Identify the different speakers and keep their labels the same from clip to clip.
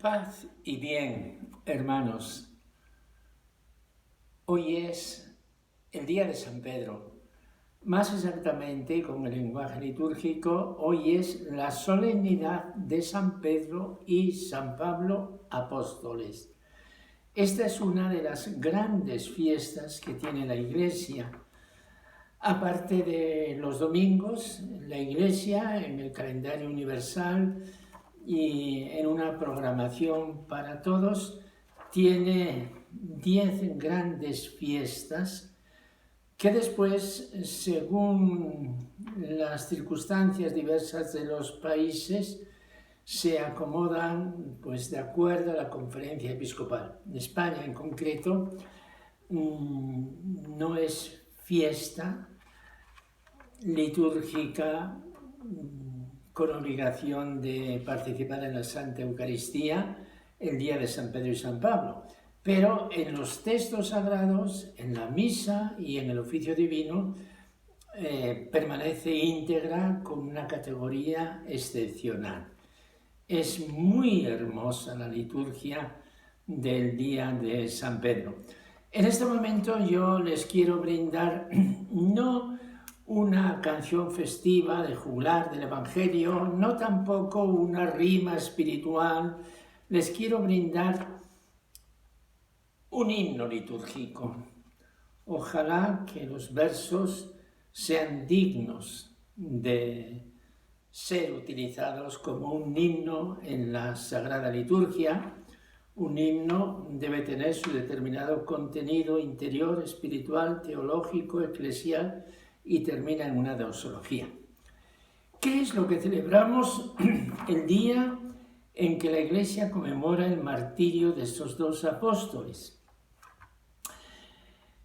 Speaker 1: Paz y bien, hermanos. Hoy es el día de San Pedro. Más exactamente, con el lenguaje litúrgico, hoy es la solemnidad de San Pedro y San Pablo apóstoles. Esta es una de las grandes fiestas que tiene la Iglesia. Aparte de los domingos, la Iglesia en el calendario universal y en una programación para todos tiene 10 grandes fiestas que después, según las circunstancias diversas de los países, se acomodan de acuerdo a la conferencia episcopal. En España en concreto no es fiesta litúrgica con obligación de participar en la Santa Eucaristía el día de San Pedro y San Pablo. Pero en los textos sagrados, en la misa y en el oficio divino, permanece íntegra con una categoría excepcional. Es muy hermosa la liturgia del día de San Pedro. En este momento yo les quiero brindar no una canción festiva de juglar del Evangelio, no tampoco una rima espiritual. Les quiero brindar un himno litúrgico. Ojalá que los versos sean dignos de ser utilizados como un himno en la Sagrada Liturgia. Un himno debe tener su determinado contenido interior, espiritual, teológico, eclesial, y termina en una doxología. ¿Qué es lo que celebramos el día en que la Iglesia conmemora el martirio de estos dos apóstoles?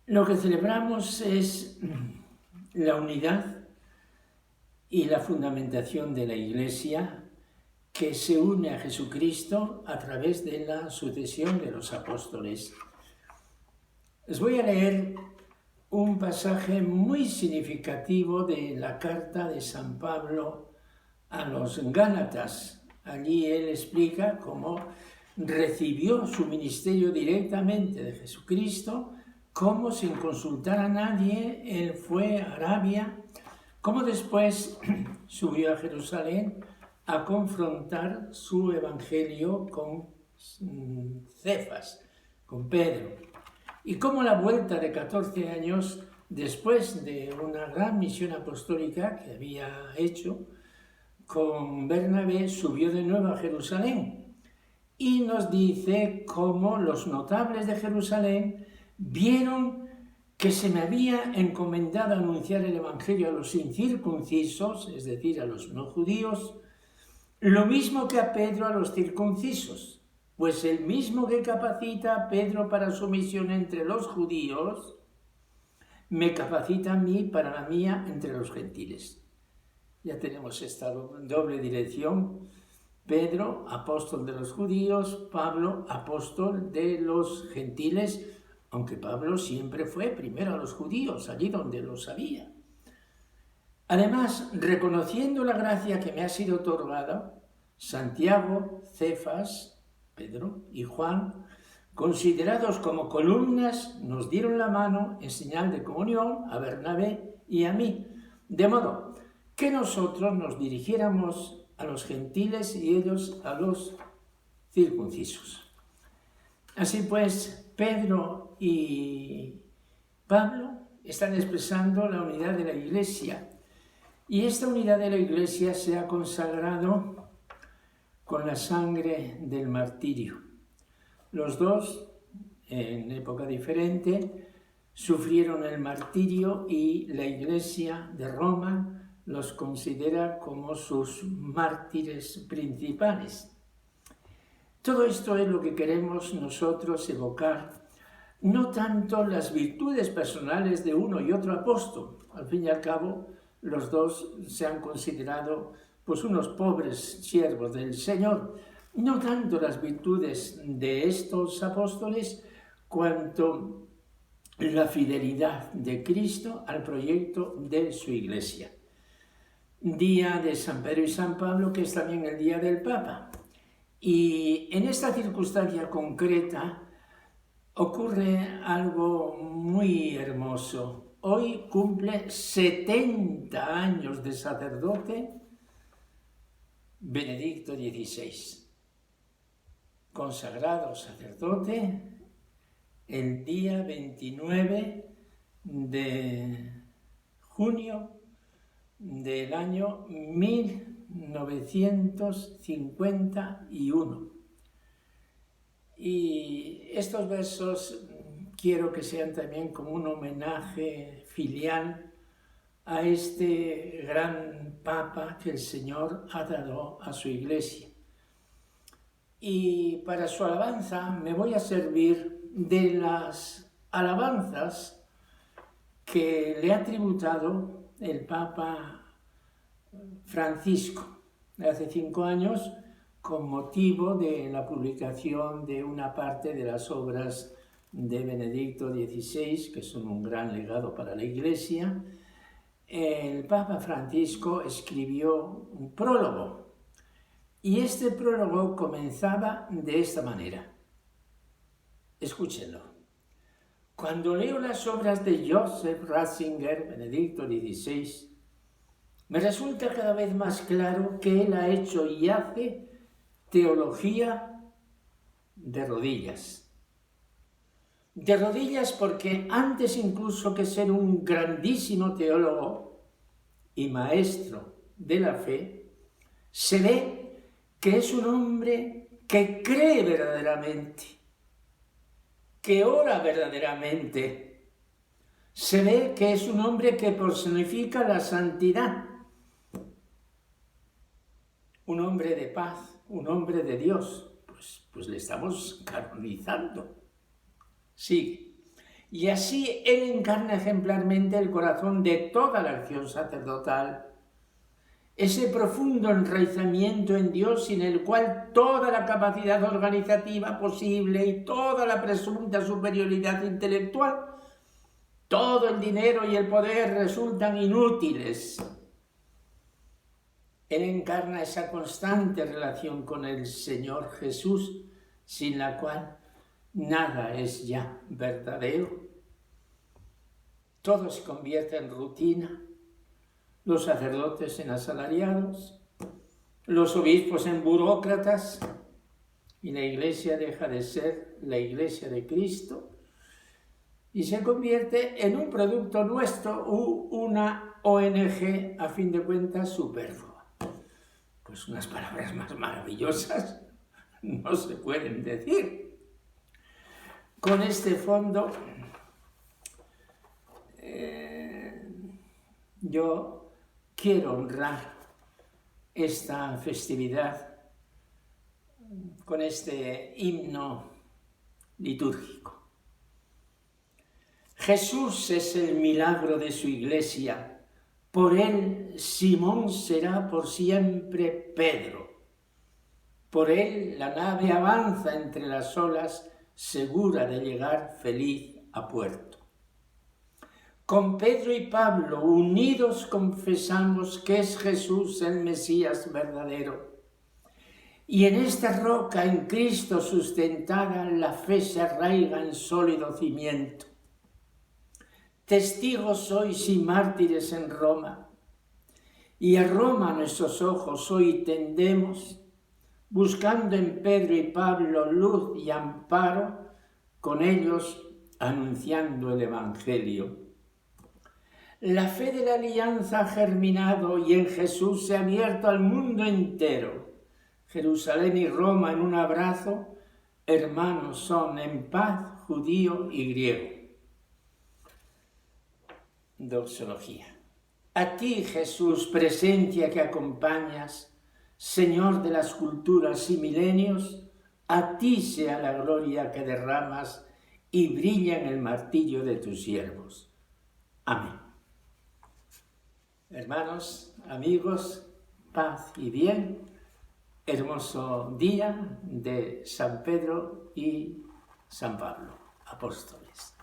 Speaker 1: Lo que celebramos es la unidad y la fundamentación de la Iglesia que se une a Jesucristo a través de la sucesión de los apóstoles. Les voy a leer un pasaje muy significativo de la carta de San Pablo a los Gálatas. Allí él explica cómo recibió su ministerio directamente de Jesucristo, cómo sin consultar a nadie él fue a Arabia, cómo después subió a Jerusalén a confrontar su evangelio con Cefas, con Pedro. Y cómo la vuelta de 14 años, después de una gran misión apostólica que había hecho con Bernabé, subió de nuevo a Jerusalén. Y nos dice cómo los notables de Jerusalén vieron que se me había encomendado anunciar el evangelio a los incircuncisos, es decir, a los no judíos, lo mismo que a Pedro a los circuncisos. Pues el mismo que capacita a Pedro para su misión entre los judíos, me capacita a mí para la mía entre los gentiles. Ya tenemos esta doble dirección. Pedro, apóstol de los judíos, Pablo, apóstol de los gentiles, aunque Pablo siempre fue primero a los judíos, allí donde los había. Además, reconociendo la gracia que me ha sido otorgada, Santiago, Cefas, Pedro y Juan, considerados como columnas, nos dieron la mano en señal de comunión a Bernabé y a mí, de modo que nosotros nos dirigiéramos a los gentiles y ellos a los circuncisos. Así pues, Pedro y Pablo están expresando la unidad de la Iglesia, y esta unidad de la Iglesia se ha consagrado con la sangre del martirio. Los dos, en época diferente, sufrieron el martirio y la Iglesia de Roma los considera como sus mártires principales. Todo esto es lo que queremos nosotros evocar, no tanto las virtudes personales de uno y otro apóstol. Al fin y al cabo, los dos se han considerado unos pobres siervos del Señor, no tanto las virtudes de estos apóstoles, cuanto la fidelidad de Cristo al proyecto de su Iglesia. Día de San Pedro y San Pablo, que es también el día del Papa. Y en esta circunstancia concreta ocurre algo muy hermoso. Hoy cumple 70 años de sacerdote Benedicto XVI, consagrado sacerdote el día 29 de junio del año 1951. Y estos versos quiero que sean también como un homenaje filial a este gran Papa que el Señor ha dado a su Iglesia. Y para su alabanza me voy a servir de las alabanzas que le ha tributado el Papa Francisco hace 5 años con motivo de la publicación de una parte de las obras de Benedicto XVI, que son un gran legado para la Iglesia. El Papa Francisco escribió un prólogo, y este prólogo comenzaba de esta manera. Escúchenlo. Cuando leo las obras de Joseph Ratzinger, Benedicto XVI, me resulta cada vez más claro que él ha hecho y hace teología de rodillas. De rodillas porque antes incluso que ser un grandísimo teólogo y maestro de la fe, se ve que es un hombre que cree verdaderamente, que ora verdaderamente. Se ve que es un hombre que personifica la santidad, un hombre de paz, un hombre de Dios. Pues le estamos canonizando. Sí. Y así él encarna ejemplarmente el corazón de toda la acción sacerdotal, ese profundo enraizamiento en Dios sin el cual toda la capacidad organizativa posible y toda la presunta superioridad intelectual, todo el dinero y el poder resultan inútiles. Él encarna esa constante relación con el Señor Jesús, sin la cual nada es ya verdadero. Todo se convierte en rutina, los sacerdotes en asalariados, los obispos en burócratas, y la Iglesia deja de ser la Iglesia de Cristo y se convierte en un producto nuestro, una ONG, a fin de cuentas, superflua. Pues unas palabras más maravillosas no se pueden decir. Con este fondo, yo quiero honrar esta festividad con este himno litúrgico. Jesús es el milagro de su Iglesia, por él Simón será por siempre Pedro. Por él la nave avanza entre las olas, segura de llegar feliz a puerto. Con Pedro y Pablo unidos confesamos que es Jesús el Mesías verdadero. Y en esta roca, en Cristo sustentada, la fe se arraiga en sólido cimiento. Testigos sois y mártires en Roma, y a Roma nuestros ojos hoy tendemos, buscando en Pedro y Pablo luz y amparo, con ellos anunciando el Evangelio. La fe de la alianza ha germinado y en Jesús se ha abierto al mundo entero. Jerusalén y Roma en un abrazo, hermanos son en paz, judío y griego. Doxología. A ti, Jesús, presencia que acompañas, Señor de las culturas y milenios, a ti sea la gloria que derramas y brilla en el martirio de tus siervos. Amén. Hermanos, amigos, paz y bien, hermoso día de San Pedro y San Pablo, apóstoles.